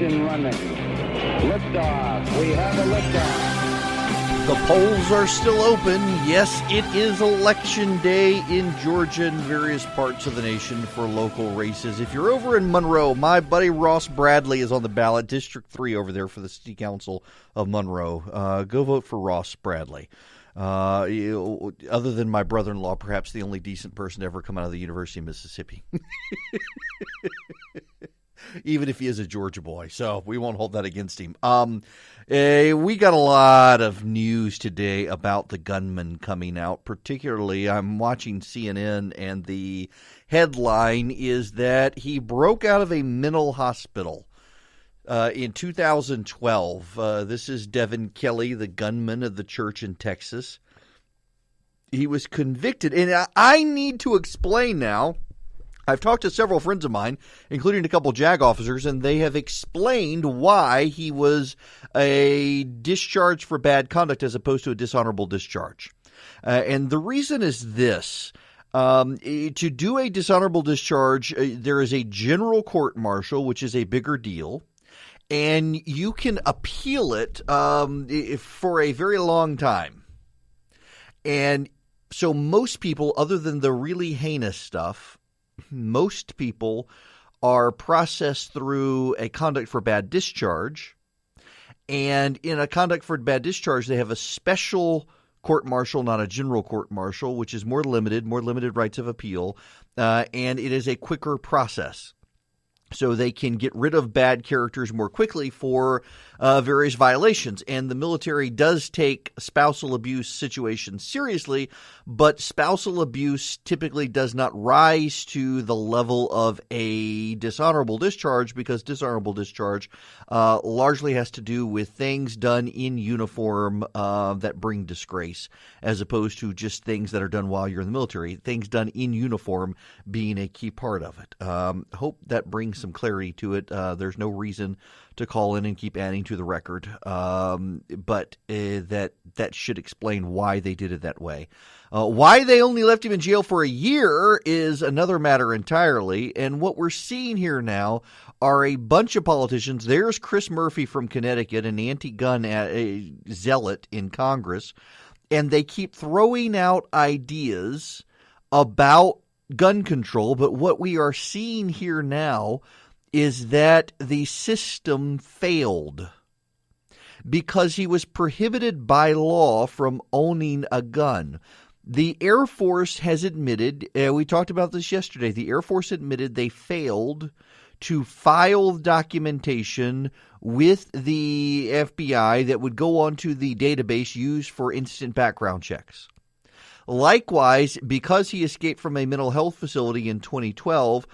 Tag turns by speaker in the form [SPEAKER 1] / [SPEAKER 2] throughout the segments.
[SPEAKER 1] ignition running. Liftoff. We have a liftoff.
[SPEAKER 2] The polls are still open. Yes, it is election day in Georgia and various parts of the nation for local races. If you're over in Monroe, my buddy Ross Bradley is on the ballot, District 3 over there for the City Council of Monroe. Go vote for Ross Bradley. Other than my brother-in-law, perhaps the only decent person to ever come out of the University of Mississippi. Even if he is a Georgia boy, so we won't hold that against him. We got a lot of news today about the gunman coming out. Particularly, I'm watching CNN, and the headline is that he broke out of a mental hospital in 2012. This is Devin Kelly, the gunman of the church in Texas. He was convicted, and I need to explain now. I've talked to several friends of mine, including a couple JAG officers, and they have explained why he was a discharge for bad conduct as opposed to a dishonorable discharge. And the reason is this. To do a dishonorable discharge, there is a general court-martial, which is a bigger deal, and you can appeal it for a very long time. And so most people, other than the really heinous stuff, most people are processed through a conduct for bad discharge, and in a conduct for bad discharge, they have a special court-martial, not a general court-martial, which is more limited rights of appeal, and it is a quicker process. So they can get rid of bad characters more quickly for various violations. And the military does take spousal abuse situations seriously, but spousal abuse typically does not rise to the level of a dishonorable discharge, because dishonorable discharge largely has to do with things done in uniform that bring disgrace, as opposed to just things that are done while you're in the military. Things done in uniform being a key part of it. Hope that brings some clarity to it. There's no reason to call in and keep adding to the record, but that should explain why they did it that way. Why they only left him in jail for a year is another matter entirely, and what we're seeing here now are a bunch of politicians. There's Chris Murphy from Connecticut, an anti-gun zealot in Congress, and they keep throwing out ideas about gun control, but what we are seeing here now is that the system failed because he was prohibited by law from owning a gun. The Air Force has admitted, we talked about this yesterday, the Air Force admitted they failed to file documentation with the FBI that would go onto the database used for instant background checks. Likewise, because he escaped from a mental health facility in 2012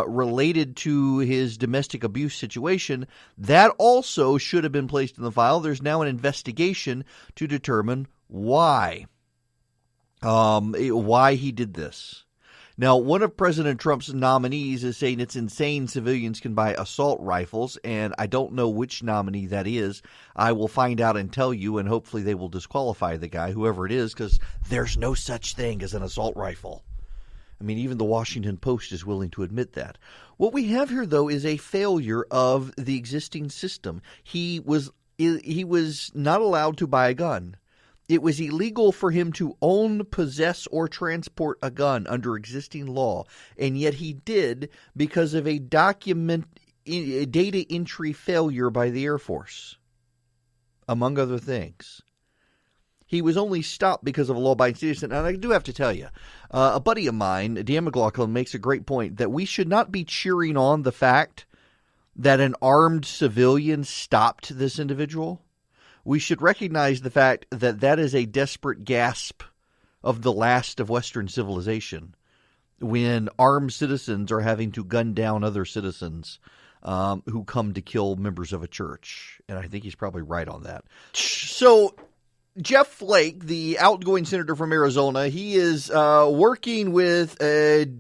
[SPEAKER 2] related to his domestic abuse situation, that also should have been placed in the file. There's now an investigation to determine why he did this. Now, one of President Trump's nominees is saying it's insane civilians can buy assault rifles, and I don't know which nominee that is. I will find out and tell you, and hopefully they will disqualify the guy, whoever it is, because there's no such thing as an assault rifle. I mean, even the Washington Post is willing to admit that. What we have here, though, is a failure of the existing system. He was not allowed to buy a gun. It was illegal for him to own, possess, or transport a gun under existing law, and yet he did because of a data entry failure by the Air Force, among other things. He was only stopped because of a law-abiding citizen. And I do have to tell you, a buddy of mine, Dan McLaughlin, makes a great point that we should not be cheering on the fact that an armed civilian stopped this individual. We should recognize the fact that that is a desperate gasp of the last of Western civilization, when armed citizens are having to gun down other citizens who come to kill members of a church. And I think he's probably right on that. So Jeff Flake, the outgoing senator from Arizona, he is working with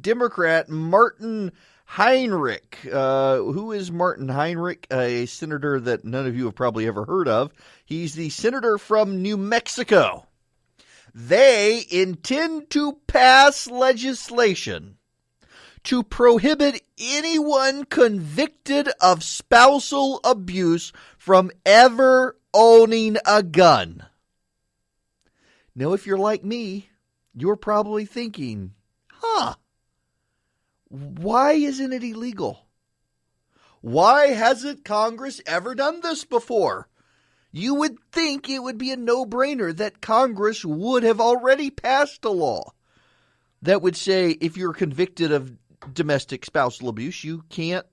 [SPEAKER 2] Democrat Martin Heinrich. Who is Martin Heinrich? A senator that none of you have probably ever heard of. He's the senator from New Mexico. They intend to pass legislation to prohibit anyone convicted of spousal abuse from ever owning a gun. Now, if you're like me, you're probably thinking, why isn't it illegal? Why hasn't Congress ever done this before? You would think it would be a no-brainer that Congress would have already passed a law that would say if you're convicted of domestic spousal abuse, you can't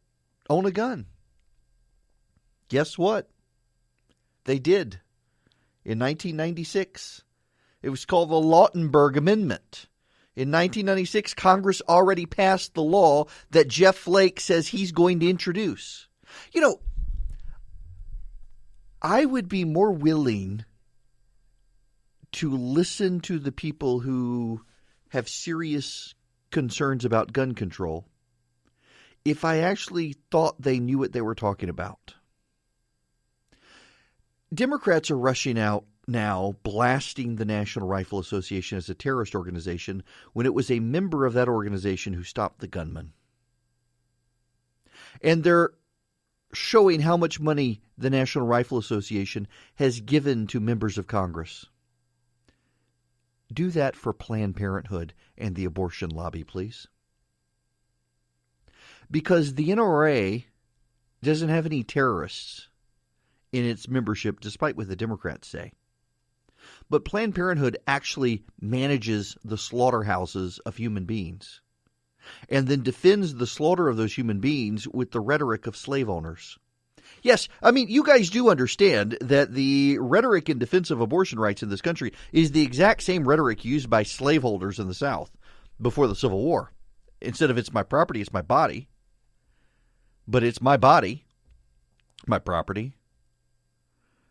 [SPEAKER 2] own a gun. Guess what? They did. In 1996, it was called the Lautenberg Amendment. In 1996, Congress already passed the law that Jeff Flake says he's going to introduce. You know, I would be more willing to listen to the people who have serious concerns about gun control if I actually thought they knew what they were talking about. Democrats are rushing out now blasting the National Rifle Association as a terrorist organization when it was a member of that organization who stopped the gunman. And they're showing how much money the National Rifle Association has given to members of Congress. Do that for Planned Parenthood and the abortion lobby, please. Because the NRA doesn't have any terrorists in its membership, despite what the Democrats say. But Planned Parenthood actually manages the slaughterhouses of human beings and then defends the slaughter of those human beings with the rhetoric of slave owners. Yes, I mean, you guys do understand that the rhetoric in defense of abortion rights in this country is the exact same rhetoric used by slaveholders in the South before the Civil War. Instead of it's my property, it's my body. But it's my body, my property.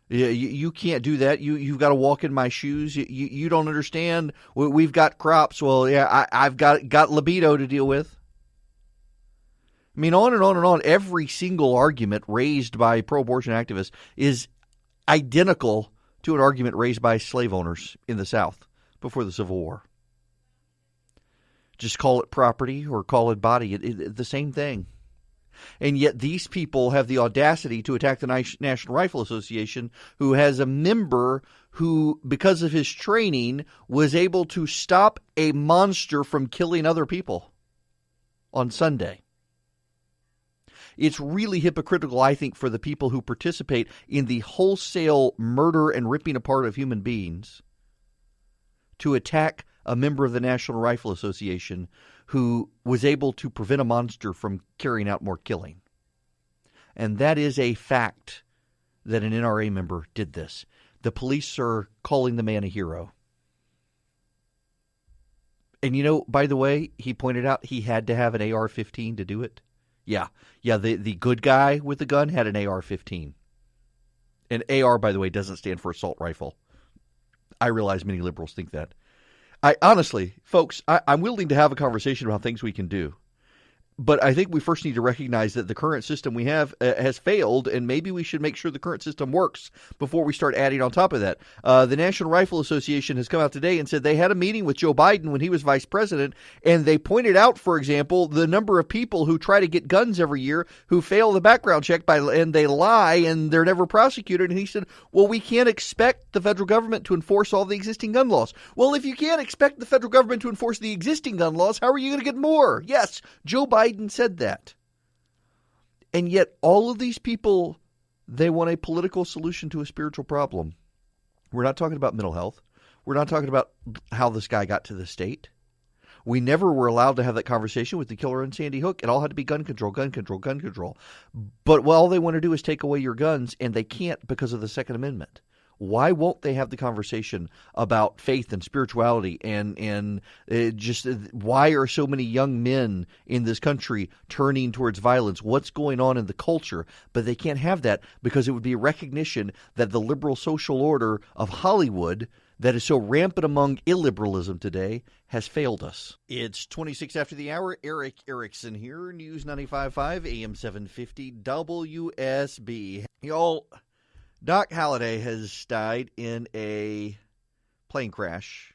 [SPEAKER 2] You can't do that. You've got to walk in my shoes. You don't understand. We've got crops. Well, yeah, I've got libido to deal with. I mean, on and on and on. Every single argument raised by pro-abortion activists is identical to an argument raised by slave owners in the South before the Civil War. Just call it property or call it body. The same thing. And yet these people have the audacity to attack the National Rifle Association, who has a member who, because of his training, was able to stop a monster from killing other people on Sunday. It's really hypocritical, I think, for the people who participate in the wholesale murder and ripping apart of human beings to attack a member of the National Rifle Association who was able to prevent a monster from carrying out more killing. And that is a fact that an NRA member did this. The police are calling the man a hero. And you know, by the way, he pointed out he had to have an AR-15 to do it. Yeah, the good guy with the gun had an AR-15. And AR, by the way, doesn't stand for assault rifle. I realize many liberals think that. I honestly, folks, I'm willing to have a conversation about things we can do. But I think we first need to recognize that the current system we have has failed, and maybe we should make sure the current system works before we start adding on top of that. The National Rifle Association has come out today and said they had a meeting with Joe Biden when he was vice president, and they pointed out, for example, the number of people who try to get guns every year who fail the background check and they lie and they're never prosecuted. And he said, well, we can't expect the federal government to enforce all the existing gun laws. Well, if you can't expect the federal government to enforce the existing gun laws, how are you going to get more? Yes, Joe Biden said that. And yet all of these people, they want a political solution to a spiritual problem. We're not talking about mental health. We're not talking about how this guy got to the state. We never were allowed to have that conversation with the killer in Sandy Hook. It all had to be gun control, gun control, gun control. But all they want to do is take away your guns, and they can't because of the Second Amendment. Why won't they have the conversation about faith and spirituality and just why are so many young men in this country turning towards violence? What's going on in the culture? But they can't have that because it would be a recognition that the liberal social order of Hollywood that is so rampant among illiberalism today has failed us. It's 26 after the hour. Erick Erickson here, News 95.5, AM 750, WSB. Y'all, Doc Holliday has died in a plane crash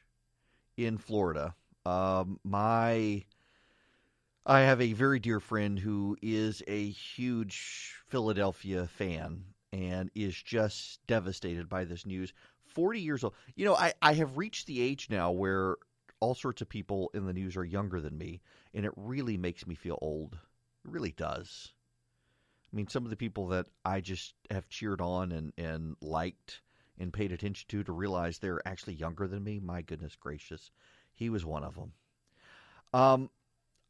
[SPEAKER 2] in Florida. I I have a very dear friend who is a huge Philadelphia fan and is just devastated by this news. 40 years old. You know, I have reached the age now where all sorts of people in the news are younger than me, and it really makes me feel old. It really does. I mean, some of the people that I just have cheered on and liked and paid attention to realize they're actually younger than me. My goodness gracious. He was one of them.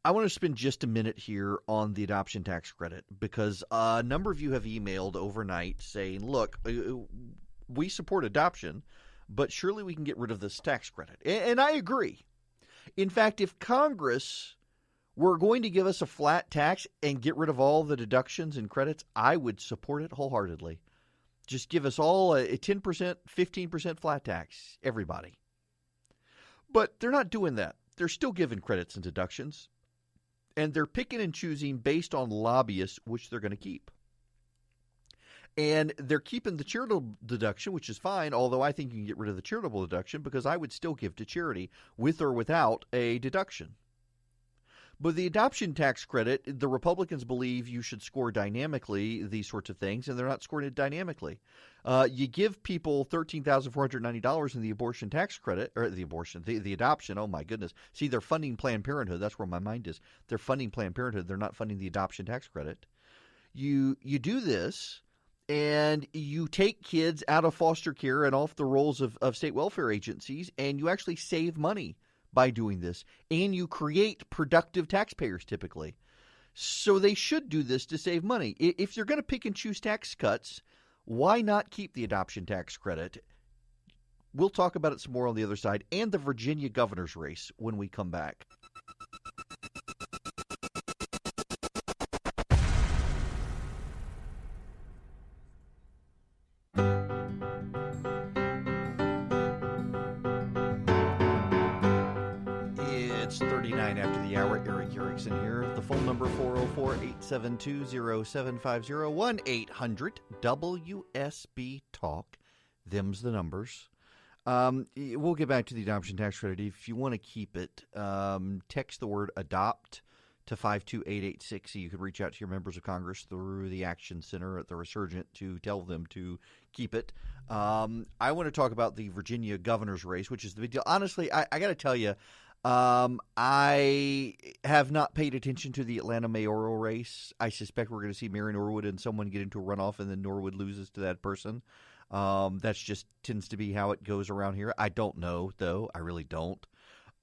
[SPEAKER 2] I want to spend just a minute here on the adoption tax credit because a number of you have emailed overnight saying, look, we support adoption, but surely we can get rid of this tax credit. And I agree. In fact, if Congress were going to give us a flat tax and get rid of all the deductions and credits, I would support it wholeheartedly. Just give us all a 10%, 15% flat tax, everybody. But they're not doing that. They're still giving credits and deductions. And they're picking and choosing based on lobbyists, which they're going to keep. And they're keeping the charitable deduction, which is fine, although I think you can get rid of the charitable deduction because I would still give to charity with or without a deduction. But the adoption tax credit, the Republicans believe you should score dynamically these sorts of things, and they're not scoring it dynamically. You give people $13,490 in the abortion tax credit, or the adoption, oh my goodness. See, they're funding Planned Parenthood. That's where my mind is. They're funding Planned Parenthood. They're not funding the adoption tax credit. You do this, and you take kids out of foster care and off the rolls of state welfare agencies, and you actually save money by doing this, and you create productive taxpayers typically. So they should do this to save money. If you're going to pick and choose tax cuts, why not keep the adoption tax credit? We'll talk about it some more on the other side, and the Virginia governor's race when we come back. It's 39 after the hour. Erick Erickson here. The phone number 404-872-0750, 1-800-WSB-TALK. Them's the numbers. We'll get back to the adoption tax credit. If you want to keep it, text the word adopt to 52886. You could reach out to your members of Congress through the Action Center at the Resurgent to tell them to keep it. I want to talk about the Virginia governor's race, which is the big deal. Honestly, I got to tell you, I have not paid attention to the Atlanta mayoral race. I suspect we're going to see Mary Norwood and someone get into a runoff, and then Norwood loses to that person. That's just tends to be how it goes around here. I don't know, though. I really don't.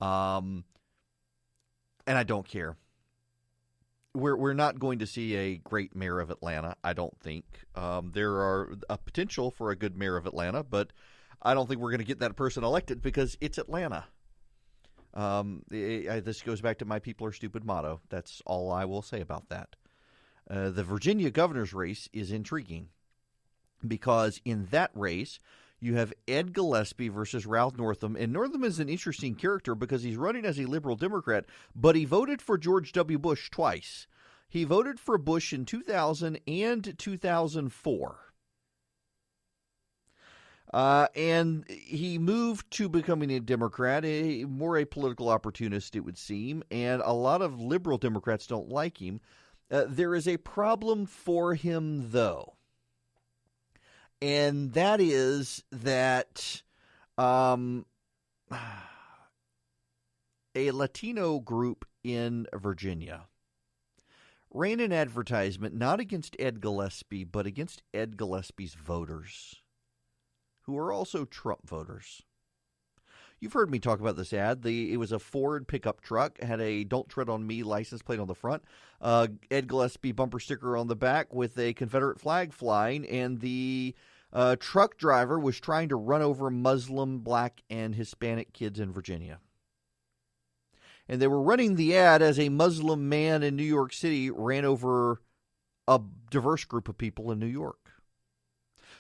[SPEAKER 2] And I don't care. We're not going to see a great mayor of Atlanta, I don't think. There are a potential for a good mayor of Atlanta, but I don't think we're going to get that person elected because it's Atlanta. This goes back to my people are stupid motto. That's all I will say about that. The Virginia governor's race is intriguing because in that race you have Ed Gillespie versus Ralph Northam. And Northam is an interesting character because he's running as a liberal Democrat, but he voted for George W. Bush twice. He voted for Bush in 2000 and 2004. And he moved to becoming a Democrat, more a political opportunist, it would seem, and a lot of liberal Democrats don't like him. There is a problem for him, though, and that is that a Latino group in Virginia ran an advertisement not against Ed Gillespie, but against Ed Gillespie's voters, who are also Trump voters. You've heard me talk about this ad. It was a Ford pickup truck, had a Don't Tread on Me license plate on the front, Ed Gillespie bumper sticker on the back with a Confederate flag flying, and the truck driver was trying to run over Muslim, Black, and Hispanic kids in Virginia. And they were running the ad as a Muslim man in New York City ran over a diverse group of people in New York.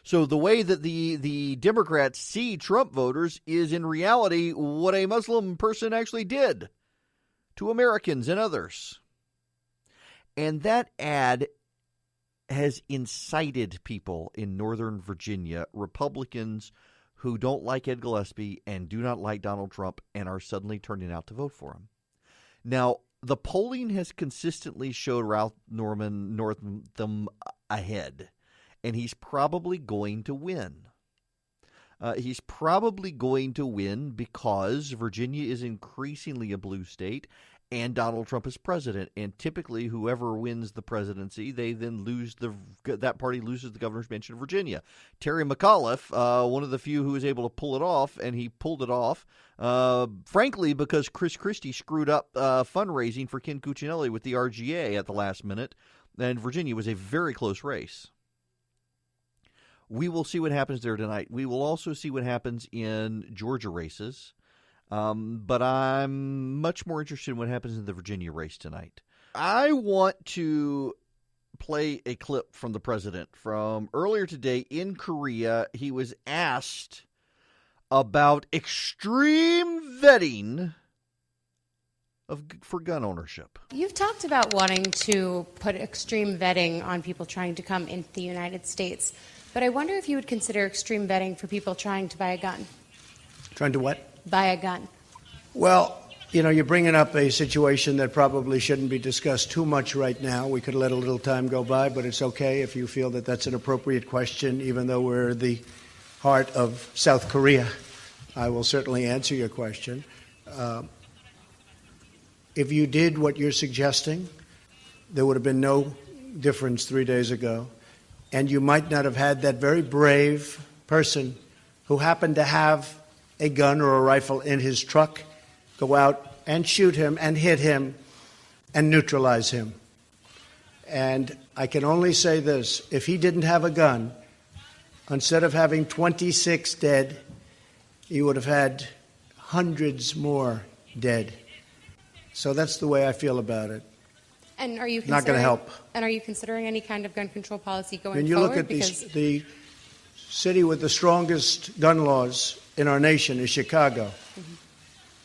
[SPEAKER 2] So the way that the Democrats see Trump voters is in reality what a Muslim person actually did to Americans and others. And that ad has incited people in Northern Virginia, Republicans who don't like Ed Gillespie and do not like Donald Trump and are suddenly turning out to vote for him. Now, the polling has consistently showed Ralph Northam ahead, and he's probably going to win. He's probably going to win because Virginia is increasingly a blue state, and Donald Trump is president. And typically, whoever wins the presidency, they then that party loses the governor's mansion of Virginia. Terry McAuliffe, one of the few who was able to pull it off, and he pulled it off, frankly, because Chris Christie screwed up fundraising for Ken Cuccinelli with the RGA at the last minute, and Virginia was a very close race. We will see what happens there tonight. We will also see what happens in Georgia races. But I'm much more interested in what happens in the Virginia race tonight. I want to play a clip from the president from earlier today in Korea. He was asked about extreme vetting for gun ownership.
[SPEAKER 3] You've talked about wanting to put extreme vetting on people trying to come into the United States, but I wonder if you would consider extreme vetting for people trying to buy a gun.
[SPEAKER 4] Trying to what?
[SPEAKER 3] Buy a gun.
[SPEAKER 4] Well, you're bringing up a situation that probably shouldn't be discussed too much right now. We could let a little time go by, but it's okay if you feel that that's an appropriate question, even though we're the heart of South Korea. I will certainly answer your question. If you did what you're suggesting, there would have been no difference 3 days ago, and you might not have had that very brave person who happened to have a gun or a rifle in his truck go out and shoot him and hit him and neutralize him. And I can only say this: if he didn't have a gun, instead of having 26 dead, he would have had hundreds more dead. So that's the way I feel about it.
[SPEAKER 3] And are you
[SPEAKER 4] not going to help?
[SPEAKER 3] And are you considering any kind of gun control policy going forward?
[SPEAKER 4] When you look at the city with the strongest gun laws in our nation is Chicago. Mm-hmm.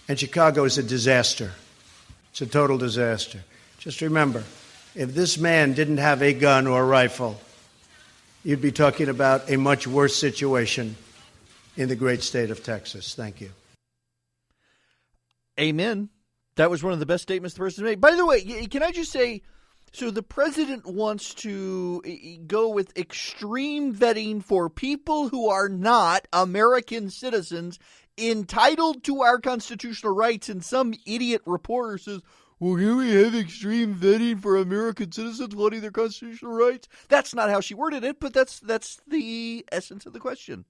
[SPEAKER 4] And Chicago is a disaster. It's a total disaster. Just remember, if this man didn't have a gun or a rifle, you'd be talking about a much worse situation in the great state of Texas. Thank you.
[SPEAKER 2] Amen. That was one of the best statements the president made. By the way, can I just say, so the president wants to go with extreme vetting for people who are not American citizens entitled to our constitutional rights, and some idiot reporter says, well, can we have extreme vetting for American citizens wanting their constitutional rights? That's not how she worded it, but that's the essence of the question.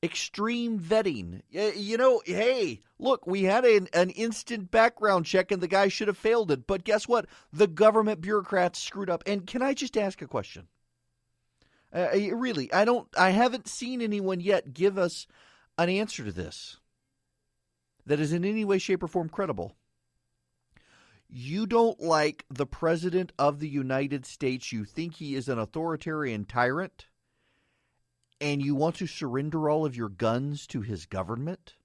[SPEAKER 2] Extreme vetting. Hey, look, we had an instant background check and the guy should have failed it. But guess what? The government bureaucrats screwed up. And can I just ask a question? Really, I haven't seen anyone yet give us an answer to this that is in any way, shape, or form credible. You don't like the president of the United States. You think he is an authoritarian tyrant, and you want to surrender all of your guns to his government?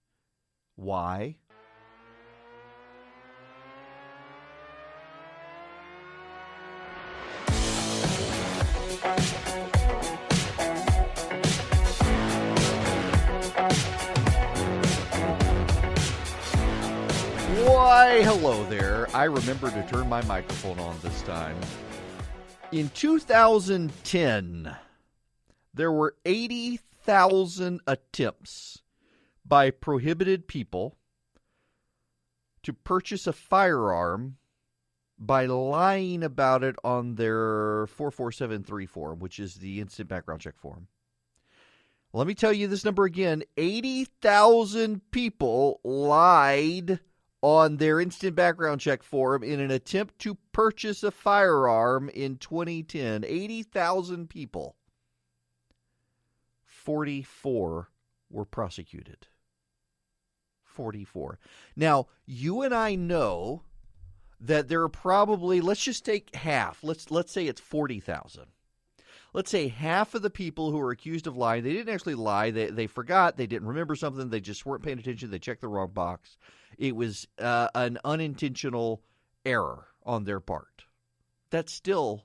[SPEAKER 2] Why? Why, hello there. I remember to turn my microphone on this time. In 2010, there were 80,000 attempts by prohibited people to purchase a firearm by lying about it on their 447.3 form, which is the instant background check form. Let me tell you this number again. 80,000 people lied on their instant background check form in an attempt to purchase a firearm in 2010. 80,000 people. 44 were prosecuted. 44. Now, you and I know that there are probably, let's just take half. Let's say it's 40,000. Let's say half of the people who are accused of lying, they didn't actually lie. They forgot. They didn't remember something. They just weren't paying attention. They checked the wrong box. It was an unintentional error on their part. That's still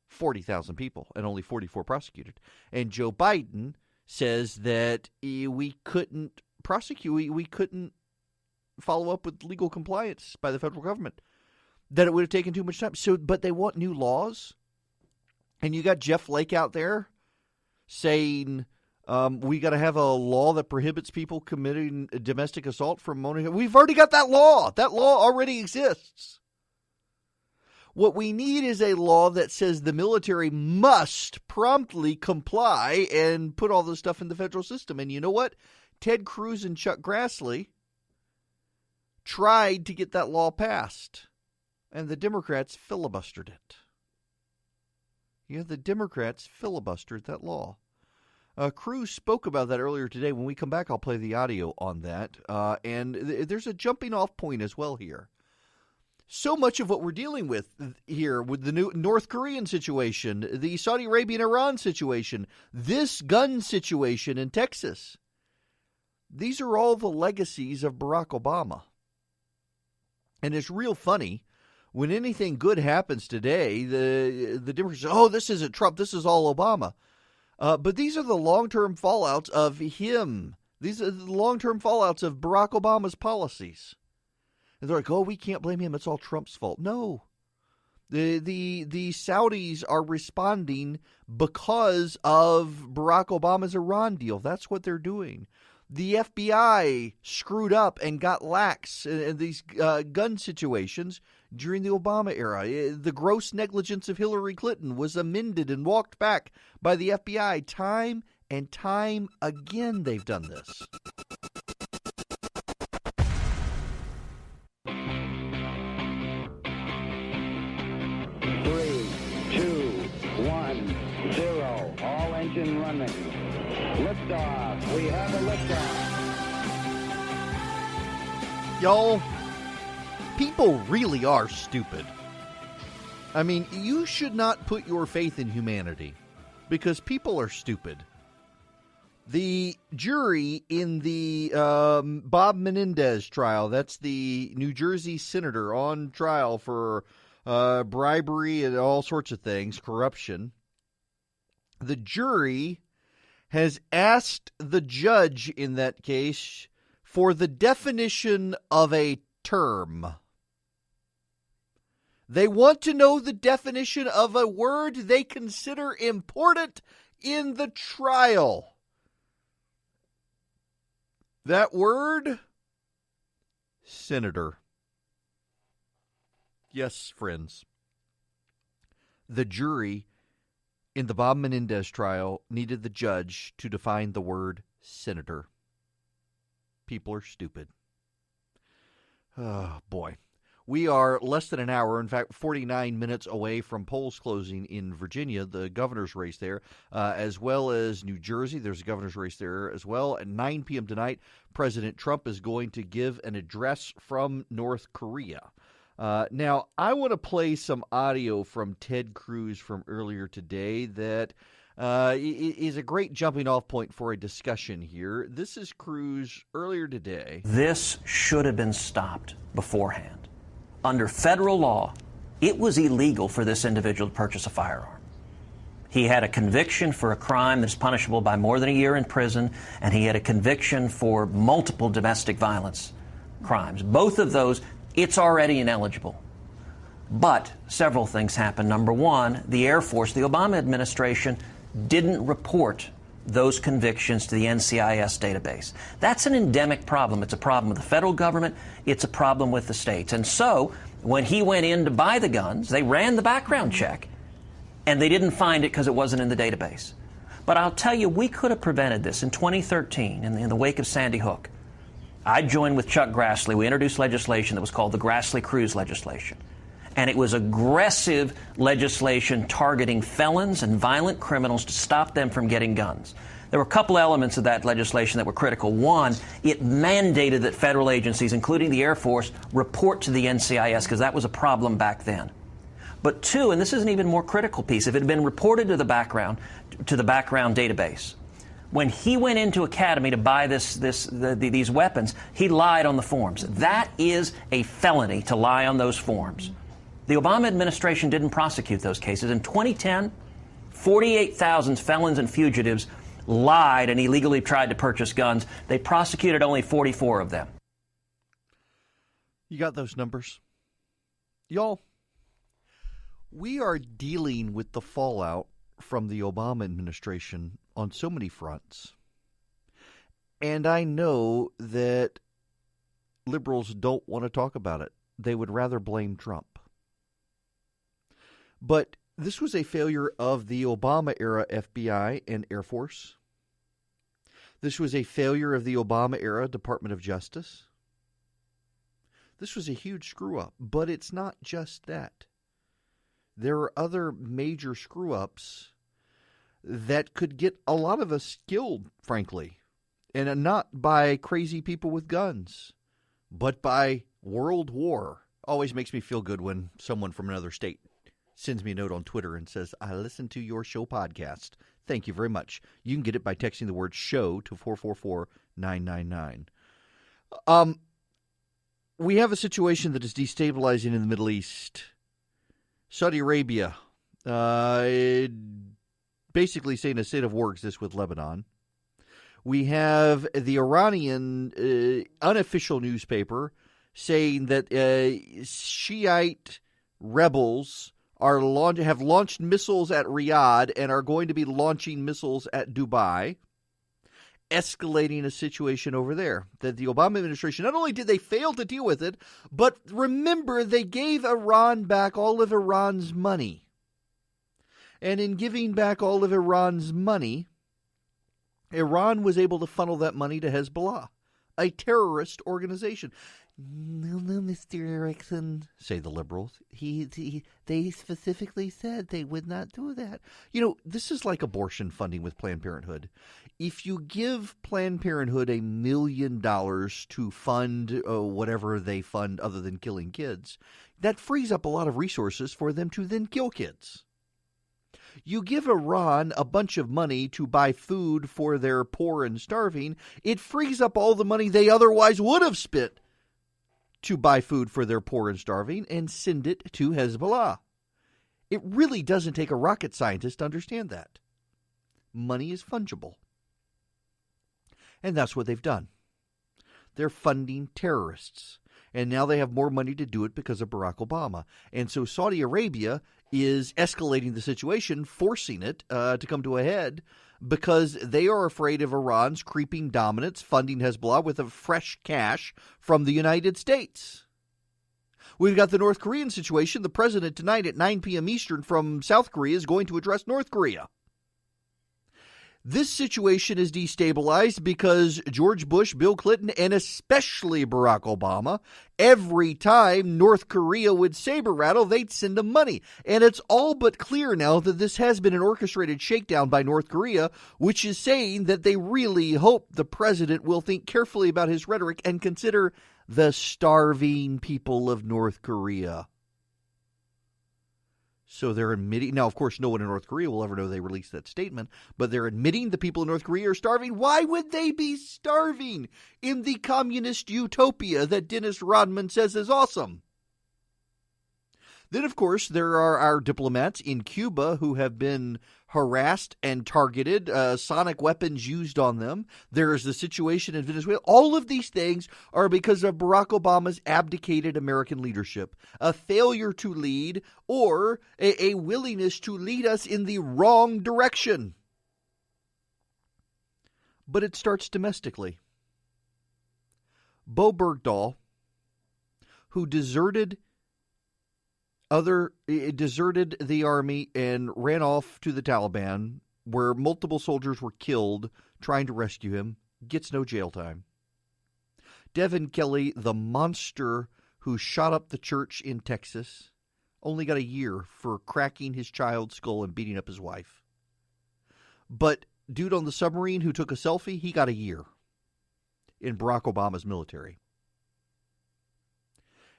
[SPEAKER 2] 40,000 people and only 44 prosecuted. And Joe Biden says that we couldn't prosecute. We couldn't follow up with legal compliance by the federal government, that it would have taken too much time. So, but they want new laws. And you got Jeff Flake out there saying we got to have a law that prohibits people committing domestic assault from money. We've already got that law. That law already exists. What we need is a law that says the military must promptly comply and put all this stuff in the federal system. And you know what? Ted Cruz and Chuck Grassley tried to get that law passed, and the Democrats filibustered it. Yeah, the Democrats filibustered that law. Cruz spoke about that earlier today. When we come back, I'll play the audio on that. And there's a jumping off point as well here. So much of what we're dealing with here with the new North Korean situation, the Saudi Arabian-Iran situation, this gun situation in Texas, these are all the legacies of Barack Obama. And it's real funny. When anything good happens today, the Democrats say, oh, this isn't Trump, this is all Obama. But these are the long-term fallouts of him. These are the long-term fallouts of Barack Obama's policies. And they're like, oh, we can't blame him. It's all Trump's fault. No. The Saudis are responding because of Barack Obama's Iran deal. That's what they're doing. The FBI screwed up and got lax in these gun situations during the Obama era. The gross negligence of Hillary Clinton was amended and walked back by the FBI. Time and time again they've done this.
[SPEAKER 1] Engine running. Liftoff. We have a liftoff.
[SPEAKER 2] Y'all, people really are stupid. I mean, you should not put your faith in humanity because people are stupid. The jury in the Bob Menendez trial, that's the New Jersey senator on trial for bribery and all sorts of things, corruption. The jury has asked the judge in that case for the definition of a term. They want to know the definition of a word they consider important in the trial. That word? Senator. Yes, friends. The jury in the Bob Menendez trial needed the judge to define the word senator. People are stupid. Oh, boy. We are less than an hour, in fact, 49 minutes away from polls closing in Virginia, the governor's race there, as well as New Jersey. There's a governor's race there as well. At 9 p.m. tonight, President Trump is going to give an address from North Korea. Now, I want to play some audio from Ted Cruz from earlier today that is a great jumping off point for a discussion here. This is Cruz earlier today.
[SPEAKER 5] This should have been stopped beforehand. Under federal law, it was illegal for this individual to purchase a firearm. He had a conviction for a crime that's punishable by more than a year in prison, and he had a conviction for multiple domestic violence crimes. Both of those, it's already ineligible. But several things happened. Number one, the Air Force, the Obama administration, didn't report those convictions to the NCIS database. That's an endemic problem. It's a problem with the federal government. It's a problem with the states. And so when he went in to buy the guns, they ran the background check, and they didn't find it because it wasn't in the database. But I'll tell you, we could have prevented this. In 2013, in the wake of Sandy Hook, I joined with Chuck Grassley. We introduced legislation that was called the Grassley-Cruz legislation. And it was aggressive legislation targeting felons and violent criminals to stop them from getting guns. There were a couple elements of that legislation that were critical. One, it mandated that federal agencies, including the Air Force, report to the NCIS because that was a problem back then. But two, and this is an even more critical piece, if it had been reported to the background database, when he went into Academy to buy these weapons, he lied on the forms. That is a felony to lie on those forms. The Obama administration didn't prosecute those cases. In 2010, 48,000 felons and fugitives lied and illegally tried to purchase guns. They prosecuted only 44 of them.
[SPEAKER 2] You got those numbers? Y'all, we are dealing with the fallout from the Obama administration on so many fronts. And I know that liberals don't want to talk about it. They would rather blame Trump. But this was a failure of the Obama-era FBI and Air Force. This was a failure of the Obama-era Department of Justice. This was a huge screw-up, but it's not just that. There are other major screw-ups that could get a lot of us killed, frankly, and not by crazy people with guns, but by world war. Always makes me feel good when someone from another state sends me a note on Twitter and says, I listened to your show podcast. Thank you very much. You can get it by texting the word show to 444-999. We have a situation that is destabilizing in the Middle East. Saudi Arabia basically saying a state of war exists with Lebanon. We have the Iranian unofficial newspaper saying that Shiite rebels have launched missiles at Riyadh and are going to be launching missiles at Dubai, escalating a situation over there. That the Obama administration, not only did they fail to deal with it, but remember, they gave Iran back all of Iran's money. And in giving back all of Iran's money, Iran was able to funnel that money to Hezbollah, a terrorist organization. No, Mr. Erickson, say the liberals. They specifically said they would not do that. You know, this is like abortion funding with Planned Parenthood. If you give Planned Parenthood $1 million to fund whatever they fund other than killing kids, that frees up a lot of resources for them to then kill kids. You give Iran a bunch of money to buy food for their poor and starving, it frees up all the money they otherwise would have spent to buy food for their poor and starving and send it to Hezbollah. It really doesn't take a rocket scientist to understand that. Money is fungible. And that's what they've done. They're funding terrorists. And now they have more money to do it because of Barack Obama. And so Saudi Arabia is escalating the situation, forcing it to come to a head because they are afraid of Iran's creeping dominance, funding Hezbollah with a fresh cash from the United States. We've got the North Korean situation. The president tonight at 9 p.m. Eastern from South Korea is going to address North Korea. This situation is destabilized because George Bush, Bill Clinton, and especially Barack Obama, every time North Korea would saber rattle, they'd send them money. And it's all but clear now that this has been an orchestrated shakedown by North Korea, which is saying that they really hope the president will think carefully about his rhetoric and consider the starving people of North Korea. So they're admitting, now of course no one in North Korea will ever know they released that statement, but they're admitting the people in North Korea are starving. Why would they be starving in the communist utopia that Dennis Rodman says is awesome? Then, of course, there are our diplomats in Cuba who have been harassed and targeted, sonic weapons used on them. There is the situation in Venezuela. All of these things are because of Barack Obama's abdicated American leadership, a failure to lead or a willingness to lead us in the wrong direction. But it starts domestically. Bo Bergdahl, who deserted the army and ran off to the Taliban, where multiple soldiers were killed trying to rescue him, gets no jail time. Devin Kelly, the monster who shot up the church in Texas, only got a year for cracking his child's skull and beating up his wife. But dude on the submarine who took a selfie, he got a year in Barack Obama's military.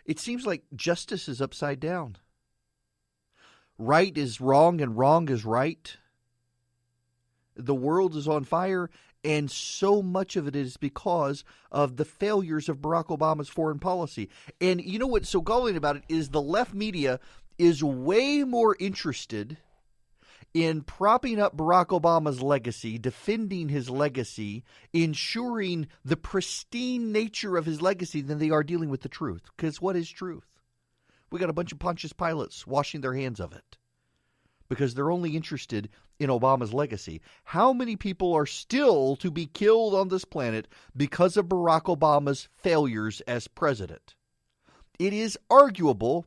[SPEAKER 2] It seems like justice is upside down. Right is wrong and wrong is right. The world is on fire, and so much of it is because of the failures of Barack Obama's foreign policy. And you know what's so galling about it is the left media is way more interested in propping up Barack Obama's legacy, defending his legacy, ensuring the pristine nature of his legacy than they are dealing with the truth. Because what is truth? We got a bunch of Pontius Pilates washing their hands of it because they're only interested in Obama's legacy. How many people are still to be killed on this planet because of Barack Obama's failures as president? It is arguable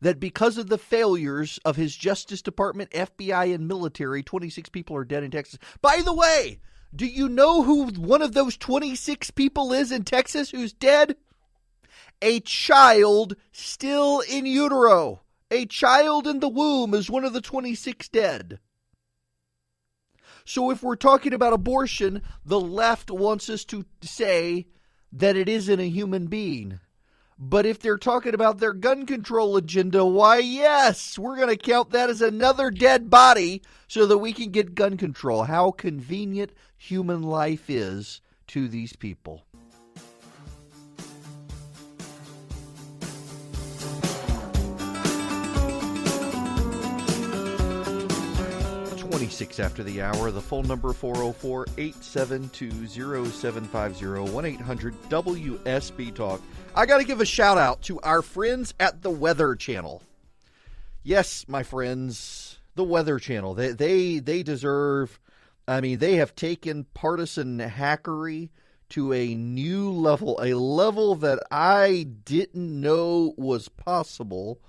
[SPEAKER 2] that because of the failures of his Justice Department, FBI, and military, 26 people are dead in Texas. By the way, do you know who one of those 26 people is in Texas who's dead? A child still in utero. A child in the womb is one of the 26 dead. So if we're talking about abortion, the left wants us to say that it isn't a human being. But if they're talking about their gun control agenda, why, yes, we're going to count that as another dead body so that we can get gun control. How convenient human life is to these people. 26 after the hour. The phone number 404-872-0750, 1-800-WSB-TALK. I got to give a shout out to our friends at the Weather Channel. Yes, my friends, the Weather Channel. They deserve, I mean, they have taken partisan hackery to a new level, a level that I didn't know was possible.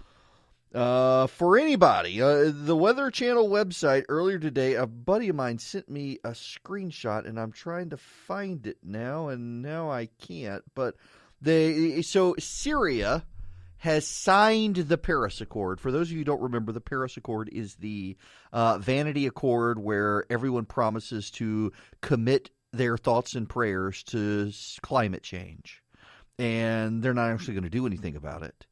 [SPEAKER 2] For anybody, the Weather Channel website earlier today, a buddy of mine sent me a screenshot, and I'm trying to find it now, and now I can't. But so Syria has signed the Paris Accord. For those of you who don't remember, the Paris Accord is the vanity accord where everyone promises to commit their thoughts and prayers to climate change, and they're not actually going to do anything about it.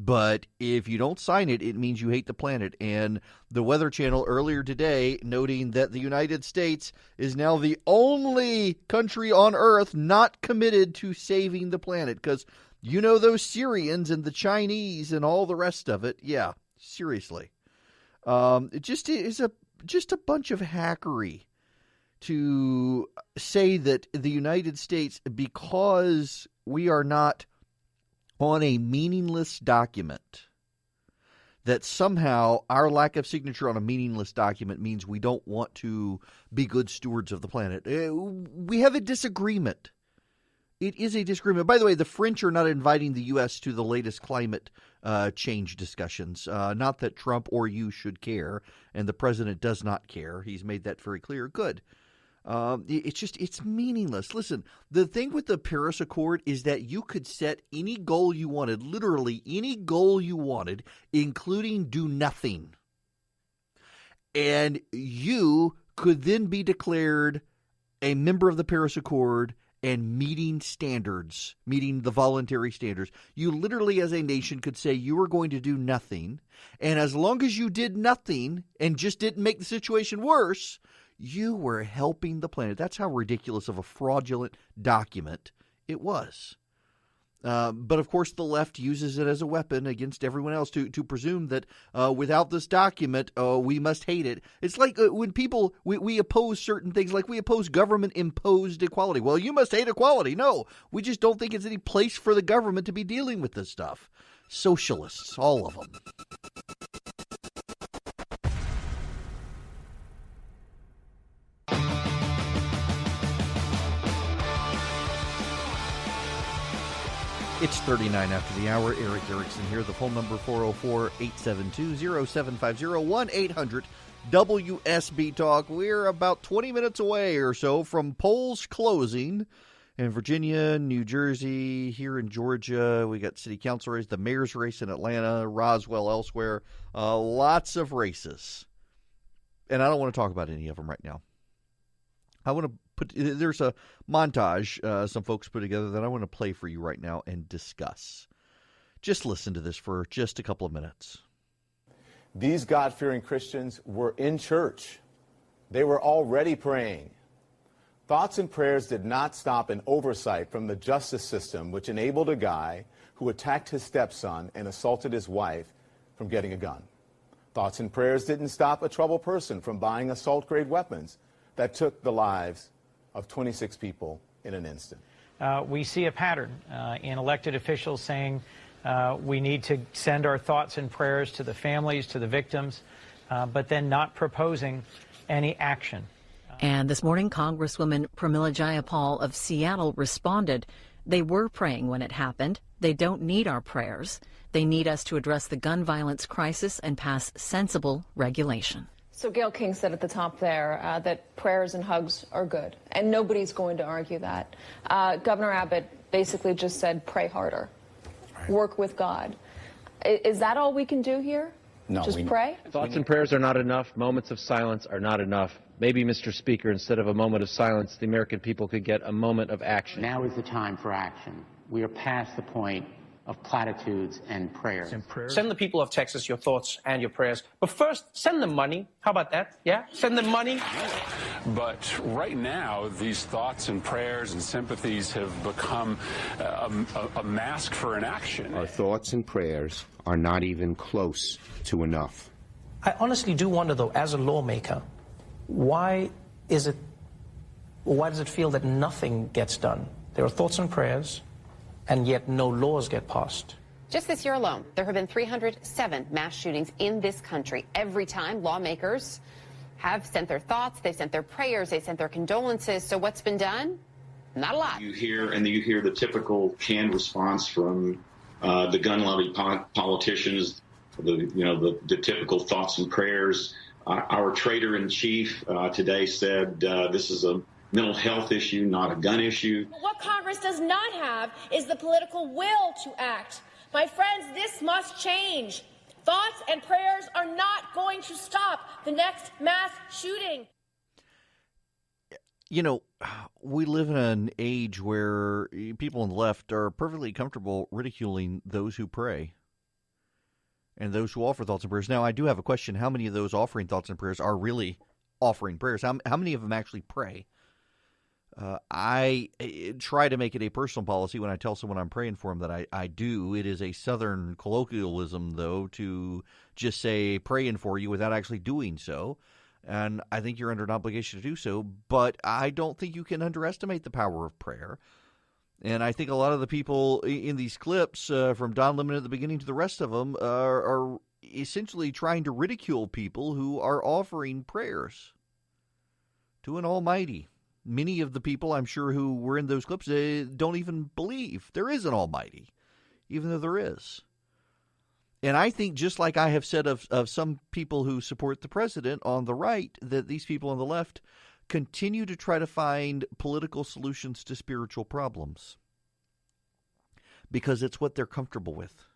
[SPEAKER 2] But if you don't sign it, it means you hate the planet. And the Weather Channel earlier today noting that the United States is now the only country on Earth not committed to saving the planet. Because you know those Syrians and the Chinese and all the rest of it. Yeah, seriously. It just is just a bunch of hackery to say that the United States, because we are not on a meaningless document, that somehow our lack of signature on a meaningless document means we don't want to be good stewards of the planet. We have a disagreement. It is a disagreement. By the way, the French are not inviting the U.S. to the latest climate change discussions. Not that Trump or you should care, and the president does not care. He's made that very clear. Good. It's meaningless. Listen, the thing with the Paris Accord is that you could set any goal you wanted, literally any goal you wanted, including do nothing. And you could then be declared a member of the Paris Accord and meeting standards, meeting the voluntary standards. You literally, as a nation, could say you were going to do nothing. And as long as you did nothing and just didn't make the situation worse, you were helping the planet. That's how ridiculous of a fraudulent document it was. But, of course, the left uses it as a weapon against everyone else to presume that without this document, we must hate it. It's like when people, we oppose certain things, like we oppose government-imposed equality. Well, you must hate equality. No, we just don't think it's any place for the government to be dealing with this stuff. Socialists, all of them. It's 39 after the hour. Erick Erickson here. The phone number 404-872-0750, 1-800-WSB-TALK. We're about 20 minutes away or so from polls closing in Virginia, New Jersey, here in Georgia. We got city council race, the mayor's race in Atlanta, Roswell, elsewhere. Lots of races. And I don't want to talk about any of them right now. I want to there's a montage some folks put together that I want to play for you right now and discuss. Just listen to this for just a couple of minutes.
[SPEAKER 6] These God-fearing Christians were in church. They were already praying. Thoughts and prayers did not stop an oversight from the justice system, which enabled a guy who attacked his stepson and assaulted his wife from getting a gun. Thoughts and prayers didn't stop a troubled person from buying assault-grade weapons that took the lives of 26 people in an instant.
[SPEAKER 7] We see a pattern in elected officials saying we need to send our thoughts and prayers to the families, to the victims, but then not proposing any action.
[SPEAKER 8] And this morning, Congresswoman Pramila Jayapal of Seattle responded, "They were praying when it happened. They don't need our prayers. They need us to address the gun violence crisis and pass sensible regulation."
[SPEAKER 9] So Gayle King said at the top there that prayers and hugs are good, and nobody's going to argue that. Governor Abbott basically just said pray harder, work with God. Is that all we can do here?
[SPEAKER 10] No.
[SPEAKER 9] Just pray?
[SPEAKER 10] Thoughts and prayers are not enough. Moments of silence are not enough. Maybe, Mr. Speaker, instead of a moment of silence, the American people could get a moment of action.
[SPEAKER 11] Now is the time for action. We are past the point of platitudes and prayers.
[SPEAKER 12] Send the people of Texas your thoughts and your prayers. But first, send them money. How about that? Yeah? Send them money.
[SPEAKER 13] But right now, these thoughts and prayers and sympathies have become a mask for inaction.
[SPEAKER 11] Our thoughts and prayers are not even close to enough.
[SPEAKER 12] I honestly do wonder, though, as a lawmaker, why does it feel that nothing gets done? There are thoughts and prayers, and yet no laws get passed.
[SPEAKER 14] Just this year alone, there have been 307 mass shootings in this country. Every time, lawmakers have sent their thoughts, they've sent their prayers, they've sent their condolences. So what's been done? Not a lot.
[SPEAKER 15] You hear the typical canned response from the gun lobby politicians, the typical thoughts and prayers. Our traitor-in-chief today said this is a mental health issue, not a gun issue.
[SPEAKER 16] What Congress does not have is the political will to act. My friends, this must change. Thoughts and prayers are not going to stop the next mass shooting.
[SPEAKER 2] You know, we live in an age where people on the left are perfectly comfortable ridiculing those who pray and those who offer thoughts and prayers. Now, I do have a question. How many of those offering thoughts and prayers are really offering prayers? How many of them actually pray? I try to make it a personal policy when I tell someone I'm praying for them that I do. It is a Southern colloquialism, though, to just say praying for you without actually doing so. And I think you're under an obligation to do so. But I don't think you can underestimate the power of prayer. And I think a lot of the people in these clips, from Don Lemon at the beginning to the rest of them, are essentially trying to ridicule people who are offering prayers to an almighty. Many of the people, I'm sure, who were in those clips don't even believe there is an almighty, even though there is. And I think, just like I have said of some people who support the president on the right, that these people on the left continue to try to find political solutions to spiritual problems because it's what they're comfortable with.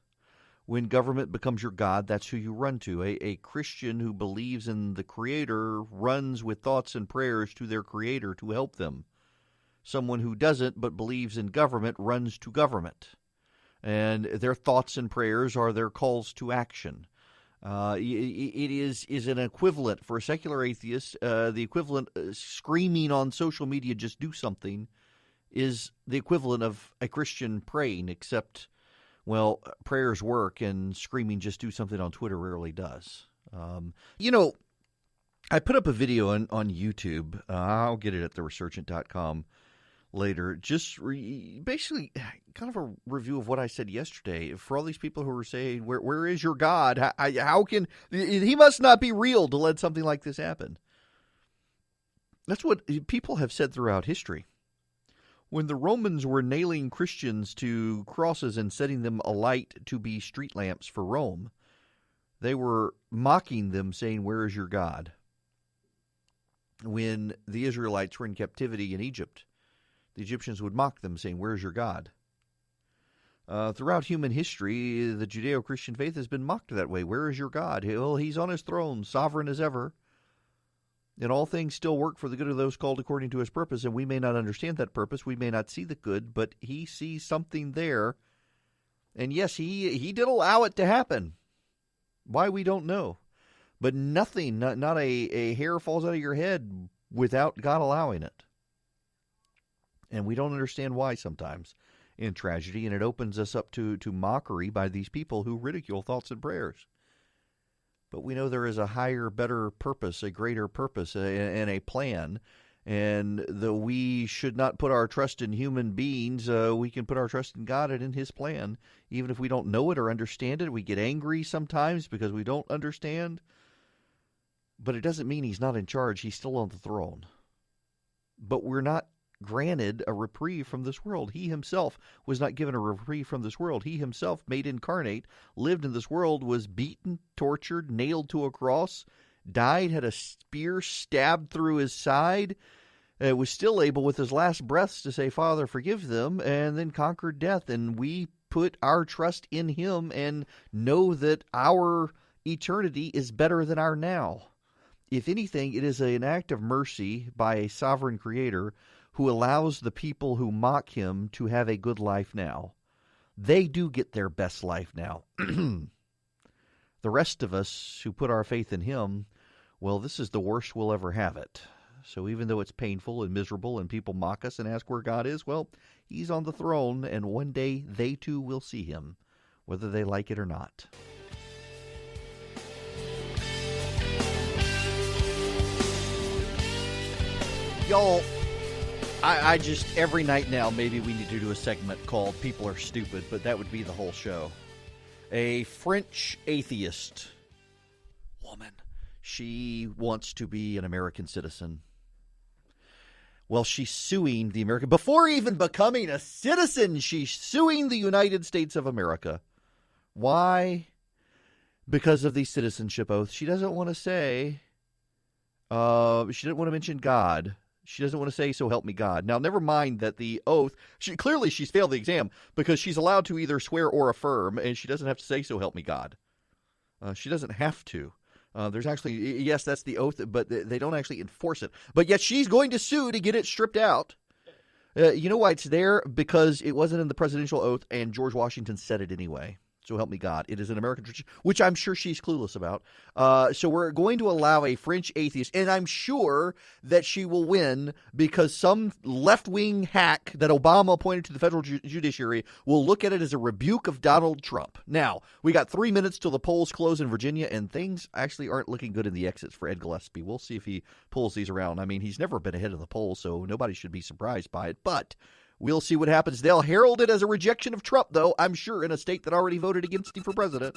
[SPEAKER 2] When government becomes your God, that's who you run to. A Christian who believes in the Creator runs with thoughts and prayers to their Creator to help them. Someone who doesn't but believes in government runs to government. And their thoughts and prayers are their calls to action. It is an equivalent for a secular atheist. The equivalent, screaming on social media, just do something, is the equivalent of a Christian praying, except, well, prayers work and screaming just do something on Twitter rarely does. I put up a video on YouTube. I'll get it at theresurgent.com later. Just basically kind of a review of what I said yesterday. For all these people who are saying, where is your God? How can he must not be real to let something like this happen? That's what people have said throughout history. When the Romans were nailing Christians to crosses and setting them alight to be street lamps for Rome, they were mocking them, saying, "Where is your God?" When the Israelites were in captivity in Egypt, the Egyptians would mock them, saying, "Where is your God?" Throughout human history, the Judeo-Christian faith has been mocked that way. Where is your God? Well, he's on his throne, sovereign as ever. And all things still work for the good of those called according to his purpose, and we may not understand that purpose. We may not see the good, but he sees something there. And yes, he did allow it to happen. Why, we don't know. But nothing, not a hair falls out of your head without God allowing it. And we don't understand why sometimes in tragedy, and it opens us up to mockery by these people who ridicule thoughts and prayers. But we know there is a higher, better purpose, a greater purpose, and a plan. And though we should not put our trust in human beings, we can put our trust in God and in His plan. Even if we don't know it or understand it, we get angry sometimes because we don't understand. But it doesn't mean He's not in charge. He's still on the throne. But we're not granted a reprieve from this world. He Himself was not given a reprieve from this world. He Himself, made incarnate, lived in this world, was beaten, tortured, nailed to a cross, died, had a spear stabbed through His side, was still able with His last breaths to say, Father, forgive them, and then conquered death. And we put our trust in Him and know that our eternity is better than our now. If anything, it is an act of mercy by a sovereign Creator who allows the people who mock Him to have a good life now. They do get their best life now. The rest of us who put our faith in Him, well, this is the worst we'll ever have it. So even though it's painful and miserable and people mock us and ask where God is, well, He's on the throne, and one day they too will see Him, whether they like it or not. Y'all, I just, every night now, maybe we need to do a segment called People Are Stupid, but that would be the whole show. A French atheist woman, she wants to be an American citizen. Well, she's suing the American, before even becoming a citizen, she's suing the United States of America. Why? Because of the citizenship oath. She doesn't want to say, she didn't want to mention God. She doesn't want to say, so help me God. Now, never mind that the oath, clearly she's failed the exam because she's allowed to either swear or affirm, and she doesn't have to say, so help me God. She doesn't have to. There's actually, yes, that's the oath, but they don't actually enforce it. But yet she's going to sue to get it stripped out. You know why it's there? Because it wasn't in the presidential oath, and George Washington said it anyway. So help me God. It is an American tradition, which I'm sure she's clueless about. So we're going to allow a French atheist, and I'm sure that she will win because some left-wing hack that Obama appointed to the federal judiciary will look at it as a rebuke of Donald Trump. Now, we got 3 minutes till the polls close in Virginia, and things actually aren't looking good in the exits for Ed Gillespie. We'll see if he pulls these around. I mean, he's never been ahead of the polls, so nobody should be surprised by it, but we'll see what happens. They'll herald it as a rejection of Trump, though, I'm sure, in a state that already voted against him for president.